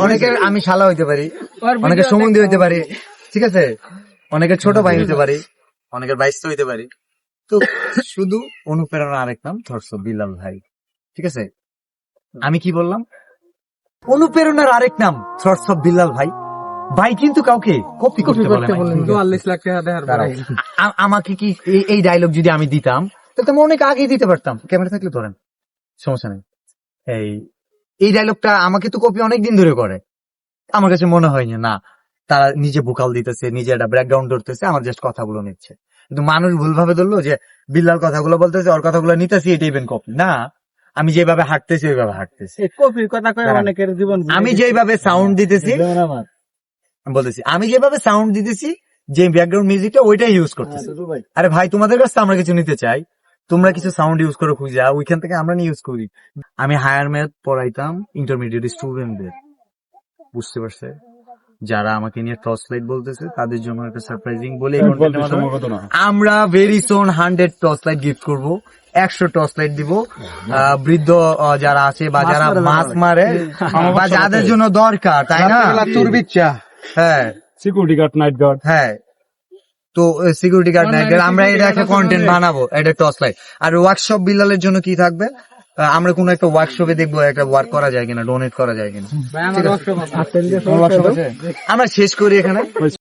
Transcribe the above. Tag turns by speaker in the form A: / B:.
A: অনেকের আমি শালা হইতে পারি, অনেকের সম্বন্ধী হইতে পারি, ঠিক আছে, অনেকের ছোট ভাই হইতে পারি, অনেকের বাইস্ত হইতে পারি। তো শুধু অনুপ্রেরণা আরেক নাম থটস অফ বিলাল ভাই, ঠিক আছে। আমি কি বললাম? অনুপ্রেরণার আরেক নাম থটস অফ বিলাল ভাই। ভাই কিন্তু কাউকে কপি করতে বলে না। আমাকে কি এই ডায়লগ যদি আমি দিতাম তাহলে আমি অনেক আগে দিতে পারতাম, ক্যামেরা থাকলে ধরেন, সমস্যা নেই। এই ডায়লগটা আমাকে তো কপি অনেকদিন ধরে করে, আমার কাছে মনে হয় না তারা নিজে ভোকাল দিতেছে, নিজে একটা ব্যাকগ্রাউন্ড ধরতেছে, আমার জাস্ট কথাগুলো নিচ্ছে। কিন্তু মানুষ ভুলভাবে ধরলো যে বিল্লাল কথাগুলো বলতেছে, ওর কথাগুলো নিতেছি, এটা ইভেন কপি না। আমি যেভাবে হাঁটতেছি ওইভাবে হাঁটতেছি,
B: কপির কথা কয়ে অনেকের জীবন।
A: আমি যেভাবে সাউন্ড দিতেছি, বলতেছি আমি যেভাবে সাউন্ড দিতেছি, যে ব্যাকগ্রাউন্ড মিউজিকটা ওইটাই ইউজ করতেছি। আরে ভাই, তোমাদের কাছে আমরা কিছু নিতে চাই, তোমরা কিছু সাউন্ড ইউজ করে খুঁজা, ওইখান থেকে আমরা নিয়ে ইউজ করি। আমি হায়ার ম্যাথ পড়াইতাম ইন্টারমিডিয়েট স্টুডেন্টদের, বুঝতে পারছে? যারা আমাকে নিয়ে টর্চ লাইট বলতেছে তাদের জন্য একটা সারপ্রাইজিং বলে আমরা very soon 100 torch light gift করবো, 100 টর্চ লাইট দিব বৃদ্ধ যারা আছে বা যারা মাছ মারে বা যাদের জন্য দরকার, তাই না? হ্যাঁ,
B: সিকিউরিটি গার্ড, নাইট গার্ড।
A: হ্যাঁ, তো সিকিউরিটি গার্ড নাইট গার্ড, আমরা এটা একটা কন্টেন্ট বানাবো, এটা টর্চ লাইট। আর ওয়ার্কশপ বিলালের জন্য কি থাকবে? আমরা কোন একটা ওয়ার্কশপে দেখবো একটা ওয়ার্ক করা যায় কিনা, ডোনেট করা যায় কিনা। আমরা শেষ করি এখানে।